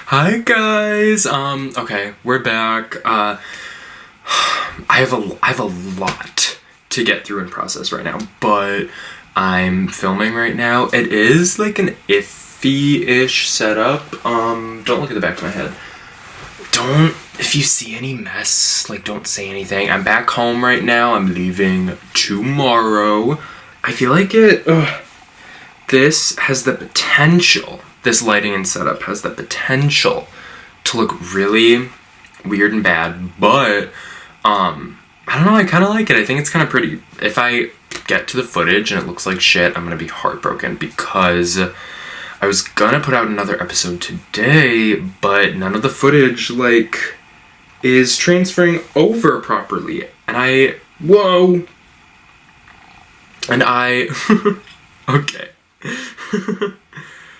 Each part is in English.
Hi guys. Okay, we're back. I have a lot to get through and process right now, but I'm filming right now. It is like an iffy-ish setup. Don't look at the back of my head. If you see any mess, like, don't say anything. I'm back home right now. I'm leaving tomorrow. I feel like this has the potential, this lighting and setup has the potential to look really weird and bad, but, I don't know, I kind of like it. I think it's kind of pretty. If I get to the footage and it looks like shit, I'm gonna be heartbroken because I was gonna put out another episode today, but none of the footage, like, is transferring over properly. And okay.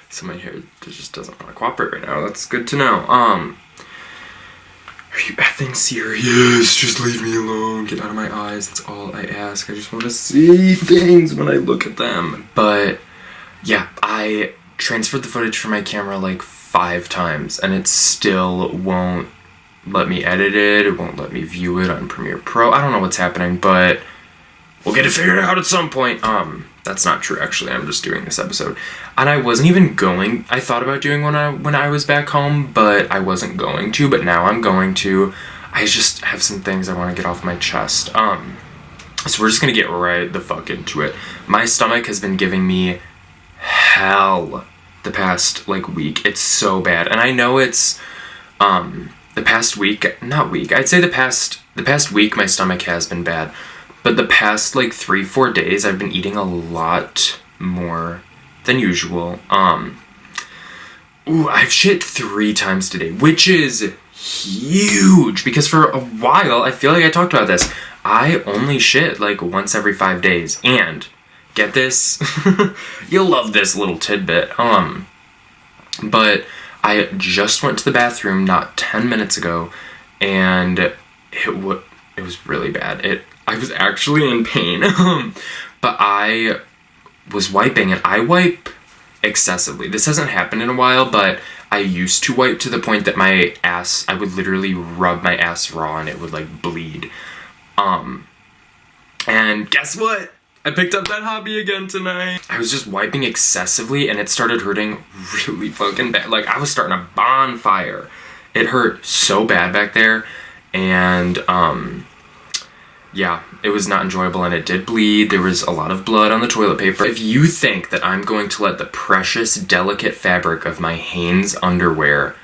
So my hair just doesn't want to cooperate right now. That's good to know. Are you effing serious? Just leave me alone. Get out of my eyes. That's all I ask. I just want to see things when I look at them. But yeah, I transferred the footage from my camera like 5 times and it still won't let me edit it. It won't let me view it on Premiere Pro. I don't know what's happening, but we'll get it figured out at some point. That's not true, actually. I'm just doing this episode. And I wasn't even going. I thought about doing when I was back home, but I wasn't going to. But now I'm going to. I just have some things I want to get off my chest. So we're just going to get right the fuck into it. My stomach has been giving me hell the past, like, week. It's so bad. And I know it's, the past week, not week. I'd say the past week my stomach has been bad. But the past, like, 3-4 days, I've been eating a lot more than usual. I've shit 3 times today, which is huge, because for a while, I feel like I talked about this, I only shit, like, once every 5 days, and, get this, you'll love this little tidbit, but I just went to the bathroom not 10 minutes ago, and it was really bad. I was actually in pain, but I was wiping, and I wipe excessively. This hasn't happened in a while, but I used to wipe to the point that my ass, I would literally rub my ass raw and it would, like, bleed. And guess what? I picked up that hobby again tonight. I was just wiping excessively, and it started hurting really fucking bad. Like, I was starting a bonfire. It hurt so bad back there, and, yeah, it was not enjoyable, and it did bleed. There was a lot of blood on the toilet paper. If you think that I'm going to let the precious, delicate fabric of my Hanes underwear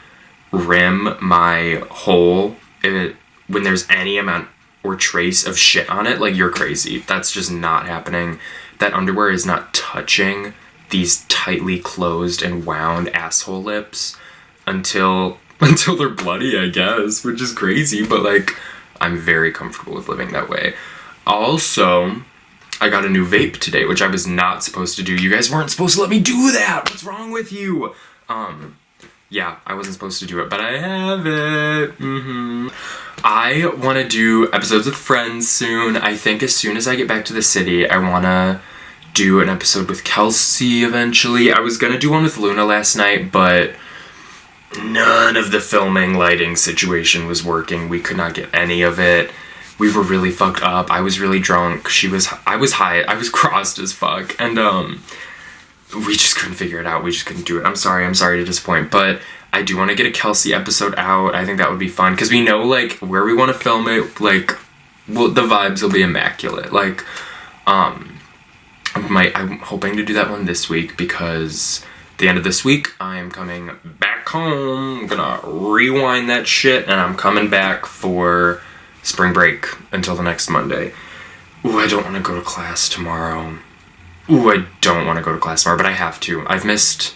rim my hole when there's any amount or trace of shit on it, like, you're crazy. That's just not happening. That underwear is not touching these tightly closed and wound asshole lips until they're bloody, I guess, which is crazy, but, like, I'm very comfortable with living that way. Also, I got a new vape today, which I was not supposed to do. You guys weren't supposed to let me do that! What's wrong with you? Yeah, I wasn't supposed to do it, but I have it. I want to do episodes with friends soon. I think as soon as I get back to the city, I want to do an episode with Kelsey eventually. I was going to do one with Luna last night, but none of the filming lighting situation was working. We could not get any of it. We were really fucked up. I was really drunk. I was high. I was crossed as fuck. And, we just couldn't figure it out. We just couldn't do it. I'm sorry to disappoint, but I do want to get a Kelsey episode out. I think that would be fun, because we know, like, where we want to film it, like, well, the vibes will be immaculate. Like, I'm hoping to do that one this week, because the end of this week, I am coming back home. I'm gonna rewind that shit, and I'm coming back for spring break until the next Monday. I don't want to go to class tomorrow. I don't want to go to class tomorrow, but I have to. I've missed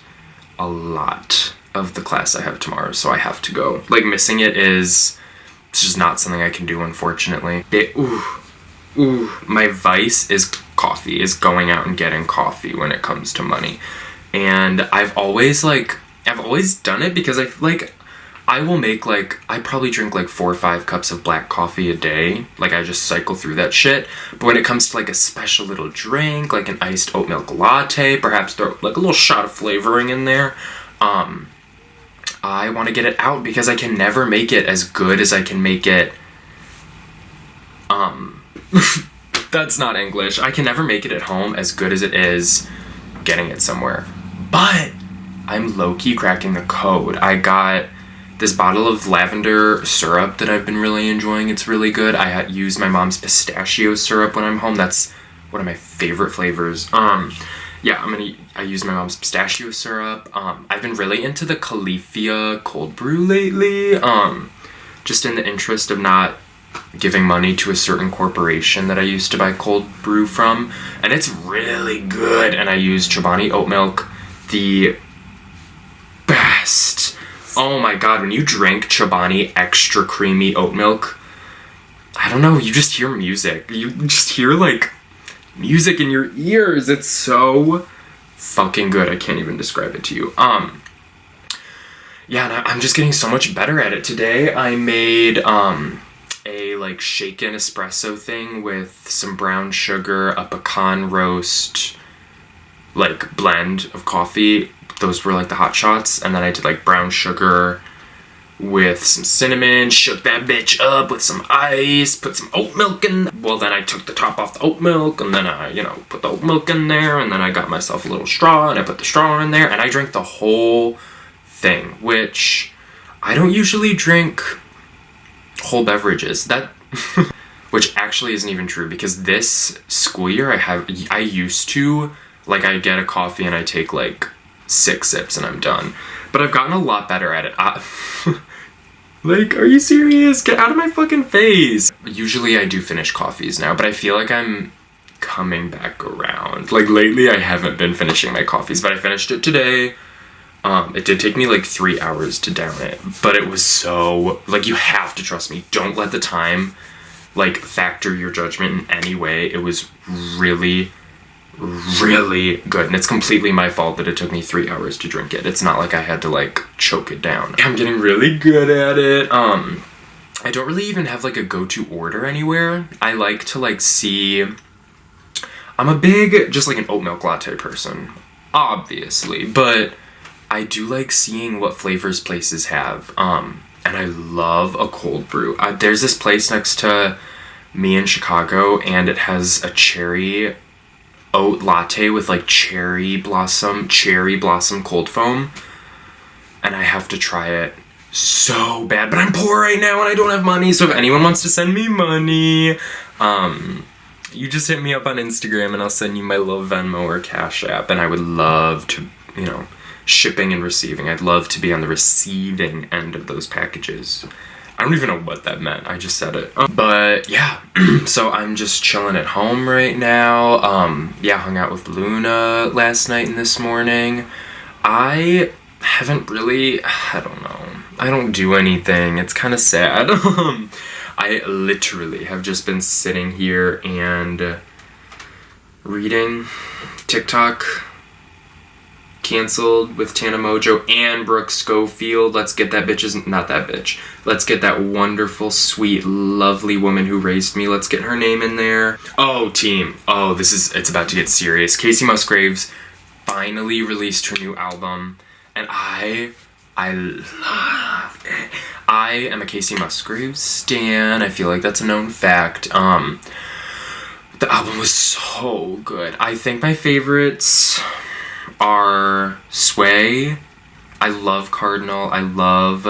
a lot of the class I have tomorrow, so I have to go. Like, missing it's just not something I can do, unfortunately. My vice is coffee, is going out and getting coffee when it comes to money. And I've always done it because I will make, like, I probably drink, like, 4 or 5 cups of black coffee a day. Like, I just cycle through that shit. But when it comes to, like, a special little drink, like an iced oat milk latte, perhaps throw, like, a little shot of flavoring in there, I want to get it out because I can never make it as good as I can make it. That's not English. I can never make it at home as good as it is getting it somewhere. But I'm low-key cracking the code. I got this bottle of lavender syrup that I've been really enjoying. It's really good. I use my mom's pistachio syrup when I'm home. That's one of my favorite flavors. Yeah, I use my mom's pistachio syrup. I've been really into the Califia cold brew lately. Just in the interest of not giving money to a certain corporation that I used to buy cold brew from. And it's really good. And I use Chobani oat milk. The best. Oh my god, when you drink Chobani extra creamy oat milk, I don't know, you just hear music. You just hear, like, music in your ears. It's so fucking good. I can't even describe it to you. Yeah, and I'm just getting so much better at it. Today I made a like shaken espresso thing with some brown sugar, a pecan roast, like blend of coffee. Those were like the hot shots, and then I did like brown sugar with some cinnamon, shook that bitch up with some ice, put some oat milk in. Well, then I took the top off the oat milk, and then I, put the oat milk in there, and then I got myself a little straw, and I put the straw in there, and I drank the whole thing, which I don't usually drink whole beverages. That, which actually isn't even true, because this school year I used to, like, I get a coffee and I take like 6 sips and I'm done. But I've gotten a lot better at it. Like, are you serious? Get out of my fucking face. Usually I do finish coffees now, but I feel like I'm coming back around. Like, lately I haven't been finishing my coffees, but I finished it today. It did take me like 3 hours to down it, but it was so, like, you have to trust me. Don't let the time, like, factor your judgment in any way. It was really, really good, and it's completely my fault that it took me 3 hours to drink it. It's not like I had to, like, choke it down. I'm getting really good at it. I don't really even have, like, a go-to order anywhere. I like to, like, see... I'm a big, just, like, an oat milk latte person, obviously, but I do like seeing what flavors places have, and I love a cold brew. There's this place next to me in Chicago, and it has a cherry oat latte with like cherry blossom cold foam, and I have to try it so bad, but I'm poor right now and I don't have money, so if anyone wants to send me money, you just hit me up on Instagram and I'll send you my little Venmo or Cash App, and I would love to, shipping and receiving. I'd love to be on the receiving end of those packages. I don't even know what that meant. I just said it. But yeah, so I'm just chilling at home right now. Hung out with Luna last night and this morning. I haven't really, I don't know. I don't do anything. It's kind of sad. I literally have just been sitting here and reading TikTok. Canceled with Tana Mojo and Brooke Schofield. Let's get that not that bitch. Let's get that wonderful, sweet, lovely woman who raised me. Let's get her name in there. Oh, team. Oh, it's about to get serious. Casey Musgraves finally released her new album, and I love it. I am a Casey Musgraves stan. I feel like that's a known fact. The album was so good. I think my favorites are Sway. I love Cardinal. I love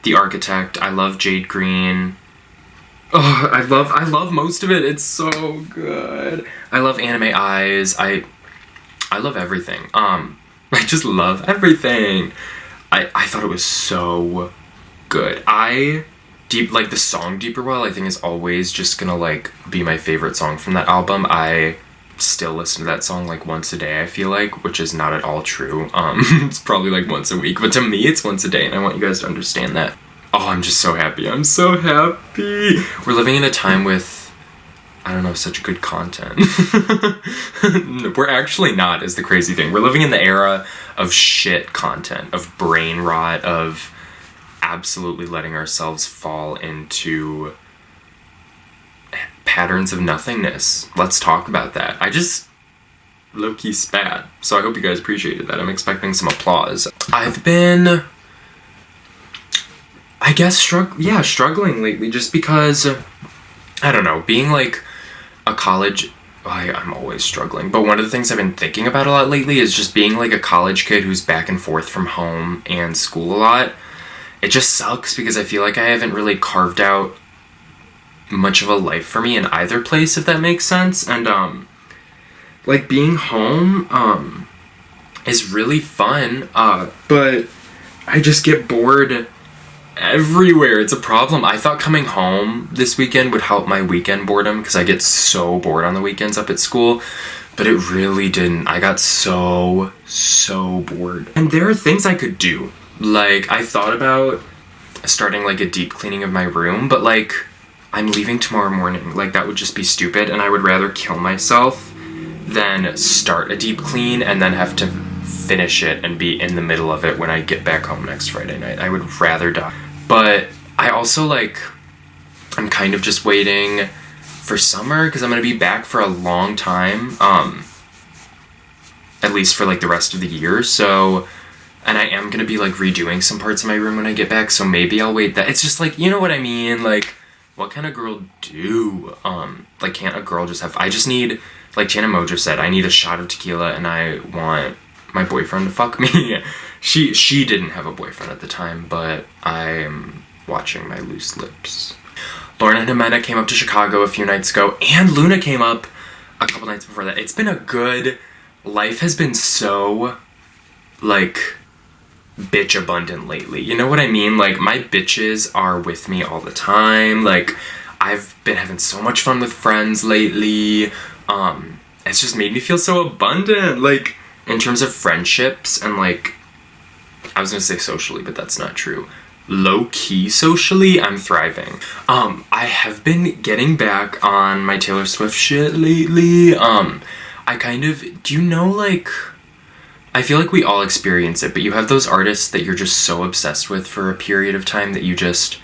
The Architect. I love Jade Green. Oh, I love most of it. It's so good. I love Anime Eyes. I love everything. I just love everything. I thought it was so good. The song Deeper Well, I think is always just gonna like be my favorite song from that album. I still listen to that song like once a day, I feel like, which is not at all true. It's probably like once a week, but to me it's once a day, and I want you guys to understand that. Oh, I'm just so happy. I'm so happy. We're living in a time with, I don't know, such good content. We're actually not, is the crazy thing. We're living in the era of shit content, of brain rot, of absolutely letting ourselves fall into patterns of nothingness. Let's talk about that. low-key spat. So I hope you guys appreciated that. I'm expecting some applause. I've been, I guess, struggling lately just because, I don't know, being like a college, I'm always struggling, but one of the things I've been thinking about a lot lately is just being like a college kid who's back and forth from home and school a lot. It just sucks because I feel like I haven't really carved out much of a life for me in either place, if that makes sense. And like being home is really fun, but I just get bored everywhere. It's a problem. I thought coming home this weekend would help my weekend boredom because I get so bored on the weekends up at school, but it really didn't. I got so bored. And there are things I could do. Like, I thought about starting like a deep cleaning of my room, but like, I'm leaving tomorrow morning. Like, that would just be stupid, and I would rather kill myself than start a deep clean and then have to finish it and be in the middle of it when I get back home next Friday night. I would rather die. But I also, like, I'm kind of just waiting for summer because I'm going to be back for a long time, at least for, like, the rest of the year, so, and I am going to be, like, redoing some parts of my room when I get back, so maybe I'll wait that. It's just, like, you know what I mean? Like, what can a girl do? Like, can't a girl just have, I just need, like Tana Mojo said, I need a shot of tequila and I want my boyfriend to fuck me. She didn't have a boyfriend at the time, but I'm watching my loose lips. Lauren and Jimena came up to Chicago a few nights ago, and Luna came up a couple nights before that. It's been a good, life has been so, like, bitch abundant lately. You know what I mean? Like, my bitches are with me all the time. Like, I've been having so much fun with friends lately. It's just made me feel so abundant, like, in terms of friendships and, like, I was gonna say socially, but that's not true. Low-key socially, I'm thriving. I have been getting back on my Taylor Swift shit lately. I kind of, do you know, like, I feel like we all experience it, but you have those artists that you're just so obsessed with for a period of time that you just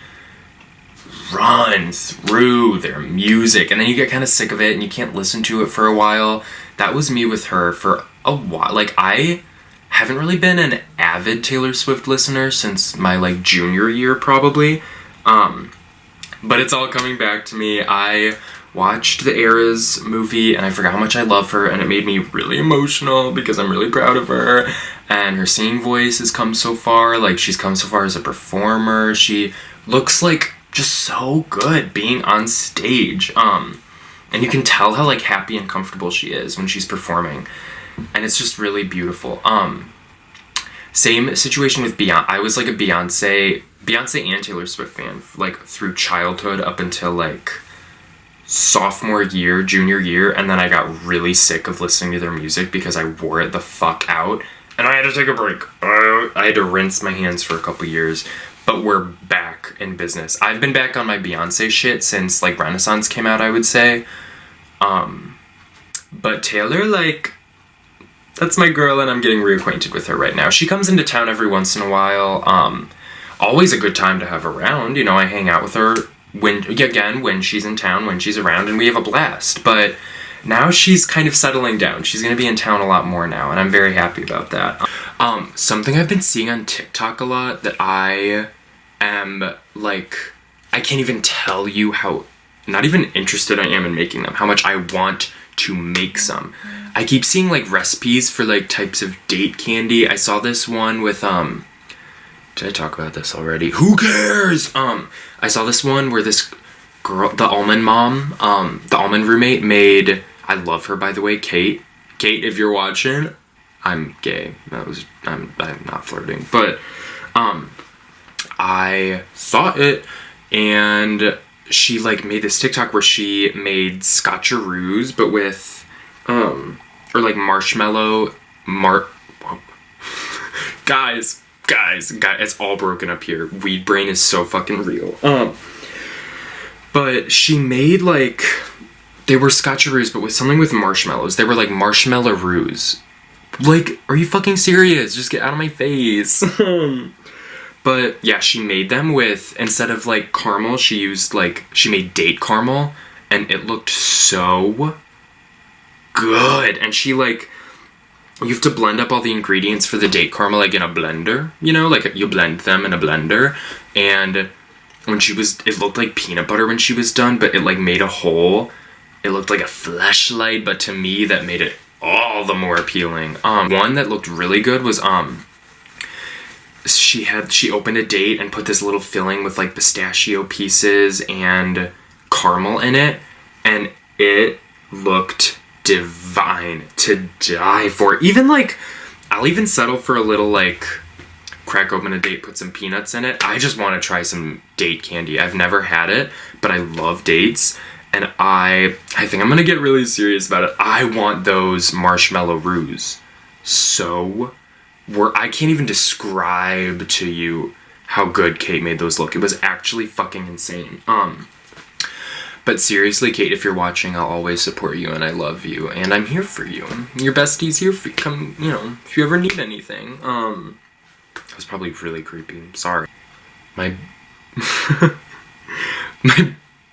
run through their music, and then you get kind of sick of it and you can't listen to it for a while. That was me with her for a while. Like, I haven't really been an avid Taylor Swift listener since my, like, junior year, probably. But it's all coming back to me. I watched the Eras movie, and I forgot how much I love her, and it made me really emotional because I'm really proud of her, and her singing voice has come so far. Like, she's come so far as a performer. She looks, like, just so good being on stage. And you can tell how, like, happy and comfortable she is when she's performing. And it's just really beautiful. Same situation with Beyonce. I was, like, a Beyonce and Taylor Swift fan, like, through childhood up until, like, sophomore year, junior year, and then I got really sick of listening to their music because I wore it the fuck out, and I had to take a break. I had to rinse my hands for a couple years, but we're back in business. I've been back on my Beyonce shit since, like, Renaissance came out, I would say. But Taylor, like, that's my girl, and I'm getting reacquainted with her right now. She comes into town every once in a while. Always a good time to have around. You know, I hang out with her when she's in town, when she's around, and we have a blast. But now she's kind of settling down. She's going to be in town a lot more now, and I'm very happy about that. Something I've been seeing on TikTok a lot that I am, like, I can't even tell you how not even interested I am in making them, how much I want to make some. I keep seeing, like, recipes for, like, types of date candy. I saw this one with, did I talk about this already? Who cares? I saw this one where this girl, the almond mom, the almond roommate made, I love her, by the way, Kate. Kate, if you're watching, I'm gay. I'm not flirting. But, I saw it, and she, like, made this TikTok where she made scotcheroos, but with, or, like, marshmallow, guys, it's all broken up here. Weed brain is so fucking real. But she made, like, they were scotcheroos, but with something with marshmallows. They were, like, marshmallow-roos. Like, are you fucking serious? Just get out of my face. But, yeah, she made them with, instead of, like, caramel, she used, like, she made date caramel, and it looked so good. And she, like, you have to blend up all the ingredients for the date caramel, like in a blender, you know, like you blend them in a blender. And when it looked like peanut butter when she was done, but it like made a hole. It looked like a fleshlight, but to me that made it all the more appealing. One that looked really good was she opened a date and put this little filling with like pistachio pieces and caramel in it, and it looked divine to die for. Even like, I'll even settle for a little like crack open a date, put some peanuts in it. I just want to try some date candy. I've never had it, but I love dates, and I think I'm gonna get really serious about it. I want those marshmallow roux. So I can't even describe to you how good Kate made those look. It was actually fucking insane. But seriously, Kate, if you're watching, I'll always support you, and I love you, and I'm here for you. Your bestie's here for you. Come, you know, if you ever need anything. That was probably really creepy. Sorry. My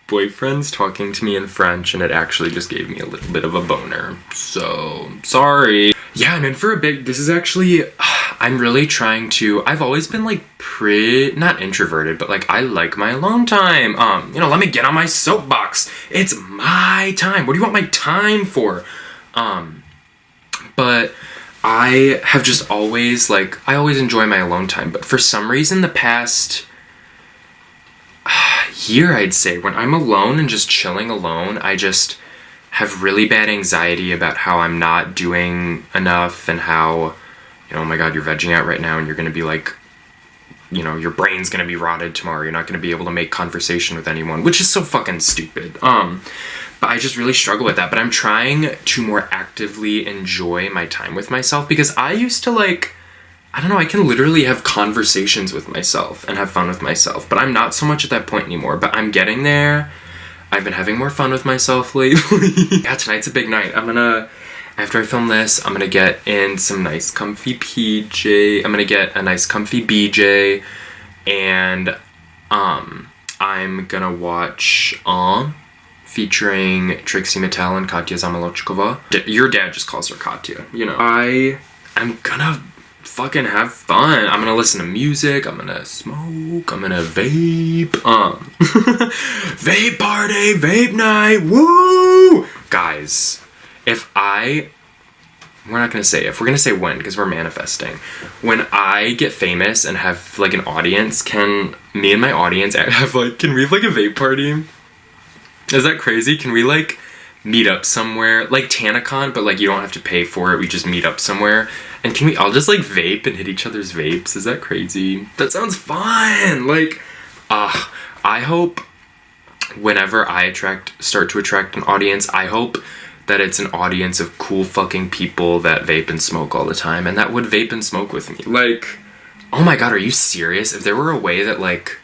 boyfriend's talking to me in French, and it actually just gave me a little bit of a boner. So, sorry. Yeah, I'm in for a big, this is actually, I'm really trying to, I've always been like not introverted, but like I like my alone time. You know, let me get on my soapbox. It's my time. What do you want my time for? But I have just always like, I always enjoy my alone time, but for some reason the past year, I'd say, when I'm alone and just chilling alone, I just have really bad anxiety about how I'm not doing enough, and how, you know, oh my god, you're vegging out right now and you're gonna be like, you know, your brain's gonna be rotted tomorrow, you're not gonna be able to make conversation with anyone, which is so fucking stupid. But I just really struggle with that, but I'm trying to more actively enjoy my time with myself, because I used to like, I don't know, I can literally have conversations with myself and have fun with myself, but I'm not so much at that point anymore, but I'm getting there. I've been having more fun with myself lately. Yeah, tonight's a big night. After I film this, I'm gonna get in some nice comfy PJ. I'm gonna get a nice comfy BJ, and I'm gonna watch featuring Trixie Mattel and Katya Zamolochkova. Your dad just calls her Katya, you know. I am gonna fucking have fun. I'm gonna listen to music, I'm gonna smoke, I'm gonna vape. Vape party, vape night, woo! Guys, we're not gonna say if, we're gonna say when, because we're manifesting. When I get famous and have like an audience, can me and my audience have like, can we have like a vape party? Is that crazy? Can we like meet up somewhere, like TanaCon, but like you don't have to pay for it, we just meet up somewhere, and can we all just like vape and hit each other's vapes? Is that crazy? That sounds fun. Like, I hope whenever I start to attract an audience, I hope that it's an audience of cool fucking people that vape and smoke all the time, and that would vape and smoke with me. Like, oh my god, are you serious? If there were a way that like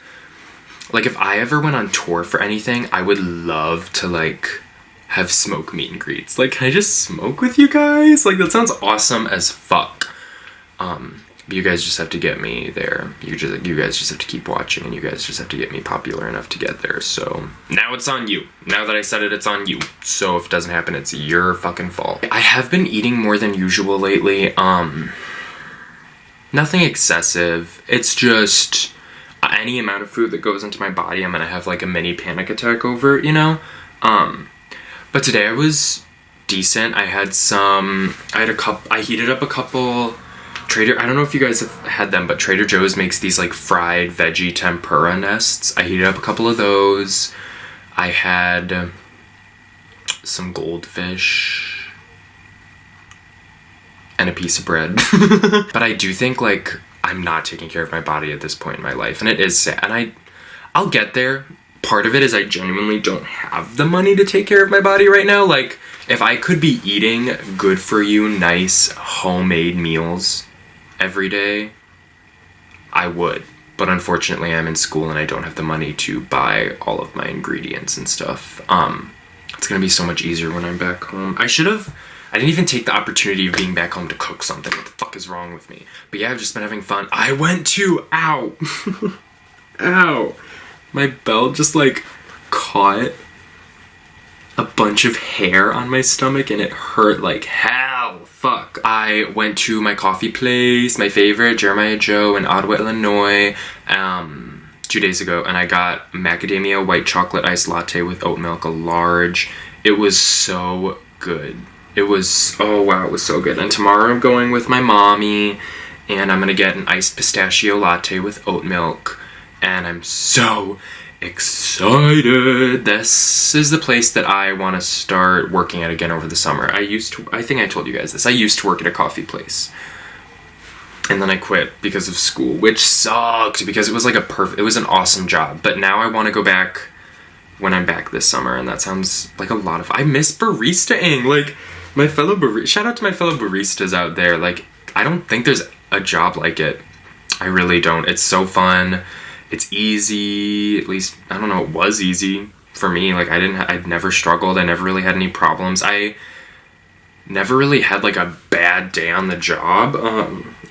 if I ever went on tour for anything, I would love to like have smoke meet and greets. Like, can I just smoke with you guys? Like, that sounds awesome as fuck. You guys just have to get me there. You guys just have to keep watching, and you guys just have to get me popular enough to get there. So now it's on you. Now that I said it, it's on you. So if it doesn't happen, it's your fucking fault. I have been eating more than usual lately. Nothing excessive. It's just any amount of food that goes into my body, I'm gonna have like a mini panic attack over it, you know? But today I was decent. I heated up a couple I don't know if you guys have had them, but Trader Joe's makes these like fried veggie tempura nests. I heated up a couple of those. I had some goldfish and a piece of bread. But I do think like I'm not taking care of my body at this point in my life, and it is sad, and I'll get there. Part of it is I genuinely don't have the money to take care of my body right now. Like, if I could be eating good for you, nice, homemade meals every day, I would. But unfortunately, I'm in school and I don't have the money to buy all of my ingredients and stuff. It's gonna be so much easier when I'm back home. I didn't even take the opportunity of being back home to cook something. What the fuck is wrong with me? But yeah, I've just been having fun. I went to, ow. Ow. My belt just like caught a bunch of hair on my stomach, and it hurt like hell. fuck. I went to my coffee place, my favorite, Jeremiah Joe in Ottawa, Illinois, 2 days ago, and I got macadamia white chocolate iced latte with oat milk, a large. It was so good. It was, oh wow, it was so good. And tomorrow I'm going with my mommy, and I'm gonna get an iced pistachio latte with oat milk, and I'm so excited. This is the place that I want to start working at again over the summer. I think I told you guys this. I used to work at a coffee place. And then I quit because of school, which sucked because it was like it was an awesome job. But now I want to go back when I'm back this summer, and that sounds like a lot of, I miss baristaing. Like, my fellow shout out to my fellow baristas out there. Like, I don't think there's a job like it. I really don't. It's so fun. It's easy, at least, I don't know, it was easy for me. Like, I'd never struggled. I never really had any problems. I never really had, like, a bad day on the job.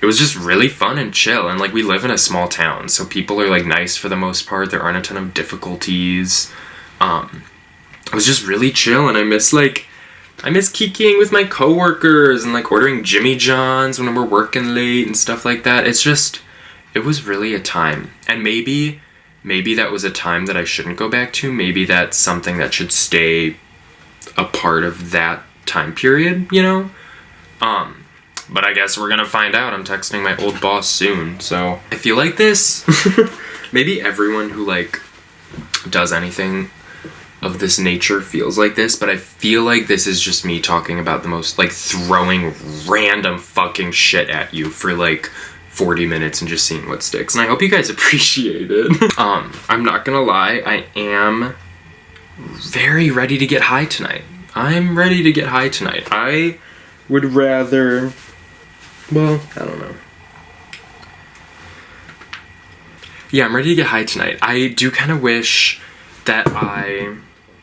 It was just really fun and chill. And, like, we live in a small town, so people are, like, nice for the most part. There aren't a ton of difficulties. It was just really chill, and I miss kikiing with my coworkers and, like, ordering Jimmy John's when we're working late and stuff like that. It was really a time. And maybe that was a time that I shouldn't go back to. Maybe that's something that should stay a part of that time period, you know? But I guess we're gonna find out. I'm texting my old boss soon, so I feel like this, maybe everyone who, like, does anything of this nature feels like this, but I feel like this is just me talking about the most, like, throwing random fucking shit at you for, like, 40 minutes and just seeing what sticks. And I hope you guys appreciate it. I'm not gonna lie, I am very ready to get high tonight. I'm ready to get high tonight. I would rather, well, I don't know. Yeah, I'm ready to get high tonight. I do kind of wish that my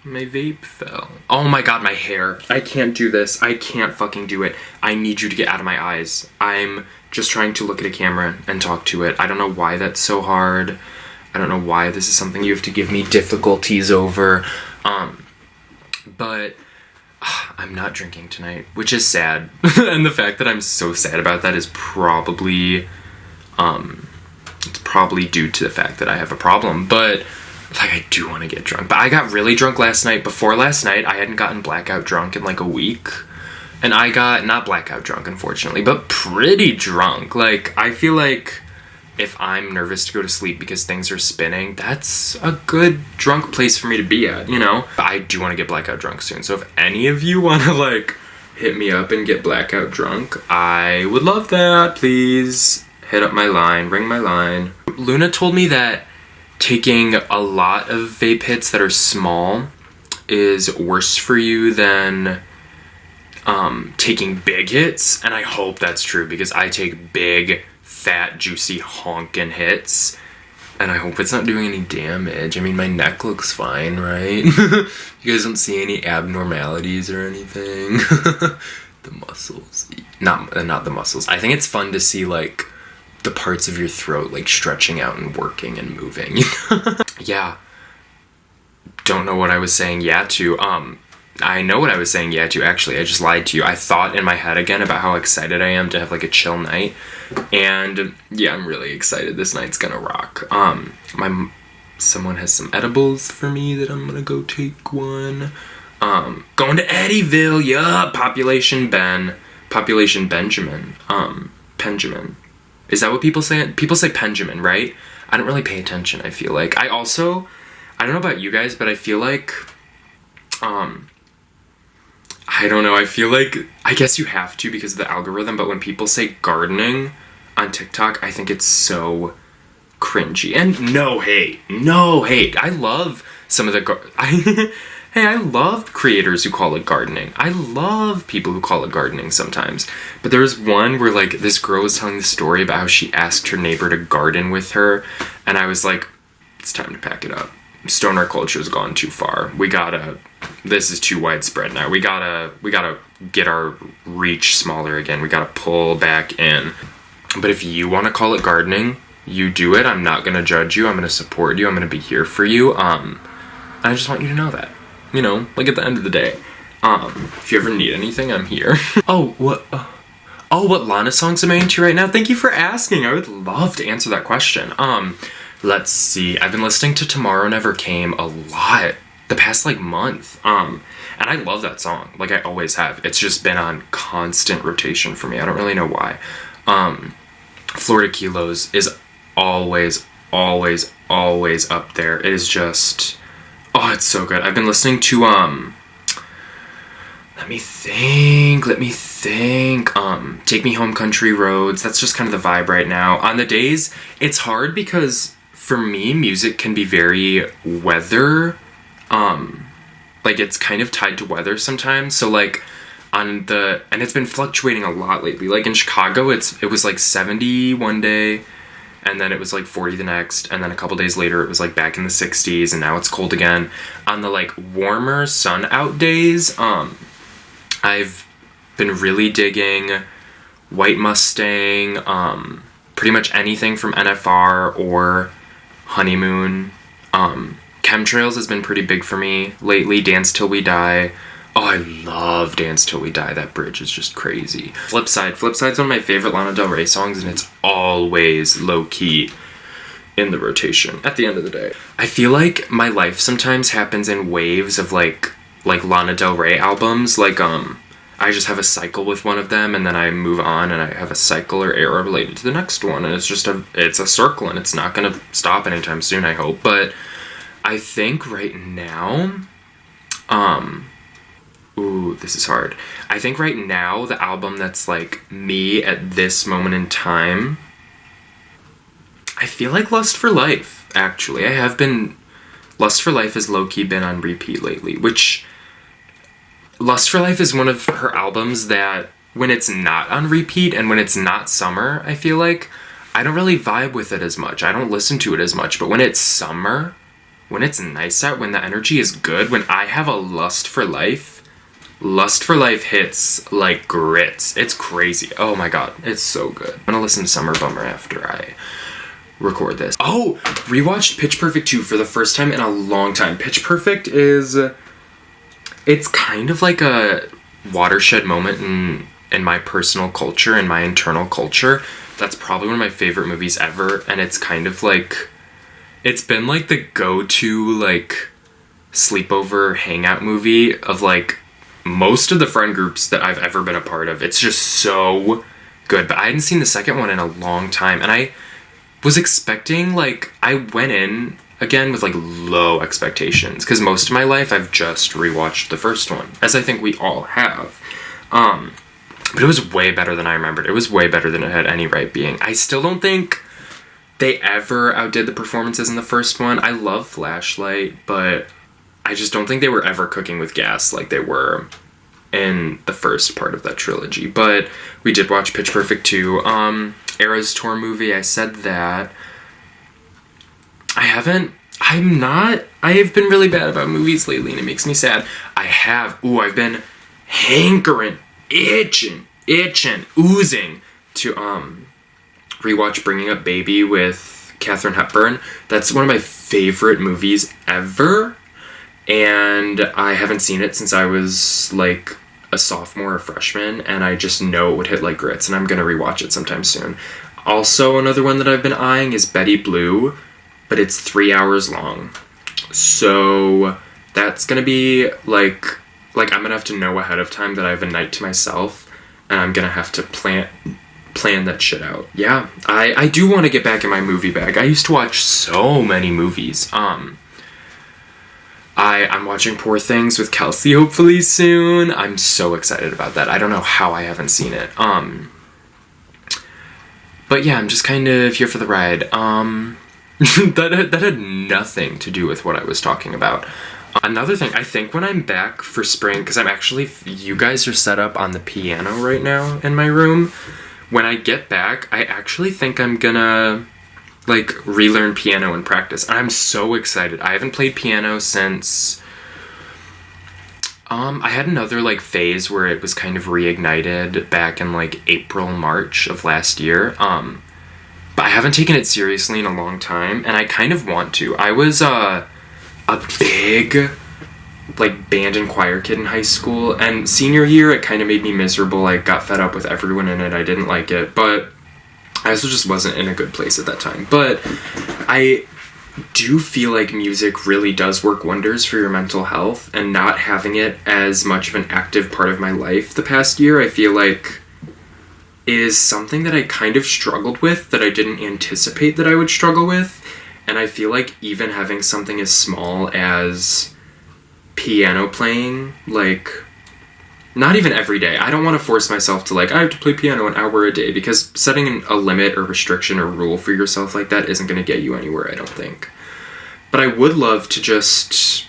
vape fell. Oh my god, my hair. I can't do this. I can't fucking do it. I need you to get out of my eyes. I'm just trying to look at a camera and talk to it. I don't know why that's so hard. I don't know why this is something you have to give me difficulties over. But I'm not drinking tonight, which is sad. And the fact that I'm so sad about that is probably, it's probably due to the fact that I have a problem. But, like, I do want to get drunk. But I got really drunk last night. Before last night, I hadn't gotten blackout drunk in, like, a week. And I got, not blackout drunk, unfortunately, but pretty drunk. Like, I feel like if I'm nervous to go to sleep because things are spinning, that's a good drunk place for me to be at, you know? I do want to get blackout drunk soon, so if any of you want to, like, hit me up and get blackout drunk, I would love that. Please hit up my line, ring my line. Luna told me that taking a lot of vape hits that are small is worse for you than taking big hits, and I hope that's true because I take big, fat, juicy, honkin' hits, and I hope it's not doing any damage. I mean, my neck looks fine, right? You guys don't see any abnormalities or anything? The muscles. Not the muscles. I think it's fun to see, like, the parts of your throat, like, stretching out and working and moving. Yeah. Don't know what I was saying yeah to. I know what I was saying yeah to, actually. I just lied to you. I thought in my head again about how excited I am to have, like, a chill night. And yeah, I'm really excited. This night's gonna rock. Someone has some edibles for me that I'm gonna go take one. Going to Eddyville, yeah. Population Benjamin. Benjamin. Is that what people say? People say Benjamin, right? I don't really pay attention, I feel like. I don't know about you guys, but I feel like, I don't know, I feel like, I guess you have to because of the algorithm, but when people say gardening on TikTok, I think it's so cringy. And no hate. I love some of the, I love creators who call it gardening. I love people who call it gardening sometimes. But there was one where, like, this girl was telling the story about how she asked her neighbor to garden with her, and I was like, it's time to pack it up. Stoner culture's gone too far. This is too widespread now. We gotta get our reach smaller again. We gotta pull back in. But if you want to call it gardening, you do it. I'm not gonna judge you. I'm gonna support you. I'm gonna be here for you. I just want you to know that. You know, like, at the end of the day, if you ever need anything, I'm here. Oh, what? Oh, what Lana songs am I into right now? Thank you for asking. I would love to answer that question. Let's see. I've been listening to Tomorrow Never Came a lot the past like month. And I love that song. Like I always have. It's just been on constant rotation for me. I don't really know why. Florida Kilos is always up there. It is just, oh, it's so good. I've been listening to let me think. Take Me Home Country Roads. That's just kind of the vibe right now. On the days, it's hard because for me, music can be very weather, like it's kind of tied to weather sometimes. So like and it's been fluctuating a lot lately. Like in Chicago, it was like 70 one day, and then it was like 40 the next, and then a couple days later it was like back in the 60s, and now it's cold again. On the like warmer sun out days, I've been really digging White Mustang, pretty much anything from NFR or Honeymoon. Chemtrails has been pretty big for me lately. Dance Till We Die. Oh, I love Dance Till We Die. That bridge is just crazy. Flipside's one of my favorite Lana Del Rey songs, and it's always low-key in the rotation at the end of the day. I feel like my life sometimes happens in waves of like Lana Del Rey albums. Like I just have a cycle with one of them, and then I move on, and I have a cycle or era related to the next one, and it's a circle, and it's not gonna stop anytime soon, I hope. But I think right now, ooh, this is hard. I think right now the album that's like me at this moment in time, I feel like Lust for Life, actually. Lust for Life has low-key been on repeat lately, which Lust for Life is one of her albums that when it's not on repeat and when it's not summer, I feel like I don't really vibe with it as much. I don't listen to it as much, but when it's summer, when it's nice out, when the energy is good, when I have a Lust for Life hits like grits. It's crazy. Oh my god, it's so good. I'm gonna listen to Summer Bummer after I record this. Oh, rewatched Pitch Perfect 2 for the first time in a long time. Pitch Perfect it's kind of like a watershed moment in my personal culture, in my internal culture. That's probably one of my favorite movies ever, and it's kind of like, it's been like the go-to like sleepover hangout movie of like most of the friend groups that I've ever been a part of. It's just so good. But I hadn't seen the second one in a long time, and I was expecting, like, I went in again with like low expectations, because most of my life I've just rewatched the first one, as I think we all have. But it was way better than I remembered. It was way better than it had any right being. I still don't think they ever outdid the performances in the first one. I love Flashlight, but I just don't think they were ever cooking with gas like they were in the first part of that trilogy. But we did watch Pitch Perfect 2. Eras Tour movie, I said that. I have been really bad about movies lately, and it makes me sad. I've been hankering, itching, oozing to rewatch Bringing Up Baby with Katharine Hepburn. That's one of my favorite movies ever, and I haven't seen it since I was like a sophomore or freshman, and I just know it would hit like grits, and I'm gonna rewatch it sometime soon. Also, another one that I've been eyeing is Betty Blue, but it's 3 hours long. So that's gonna be like I'm gonna have to know ahead of time that I have a night to myself, and I'm gonna have to plan that shit out. Yeah, I do want to get back in my movie bag. I used to watch so many movies. I'm watching Poor Things with Kelsey hopefully soon. I'm so excited about that. I don't know how I haven't seen it. But yeah, I'm just kind of here for the ride. That had nothing to do with what I was talking about. Another thing, I think when I'm back for spring, because you guys are set up on the piano right now in my room. When I get back, I actually think I'm gonna like relearn piano and practice. I'm so excited. I haven't played piano since I had another like phase where it was kind of reignited back in like April, March of last year. But I haven't taken it seriously in a long time, and I kind of want to. I was a big like band and choir kid in high school, and senior year it kind of made me miserable. I got fed up with everyone in it. I didn't like it, but I also just wasn't in a good place at that time. But I do feel like music really does work wonders for your mental health, and not having it as much of an active part of my life the past year, I feel like is something that I kind of struggled with, that I didn't anticipate that I would struggle with. And I feel like even having something as small as piano playing, like, not even every day. I don't want to force myself to, like, I have to play piano an hour a day, because setting a limit or restriction or rule for yourself like that isn't going to get you anywhere, I don't think. But I would love to just,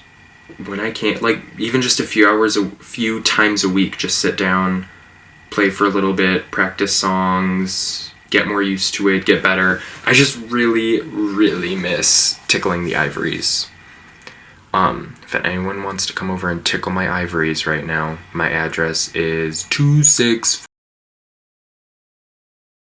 when I can't, like, even just a few times a week, just sit down, play for a little bit, practice songs, get more used to it, get better. I just really, really miss tickling the ivories. If anyone wants to come over and tickle my ivories right now, my address is 26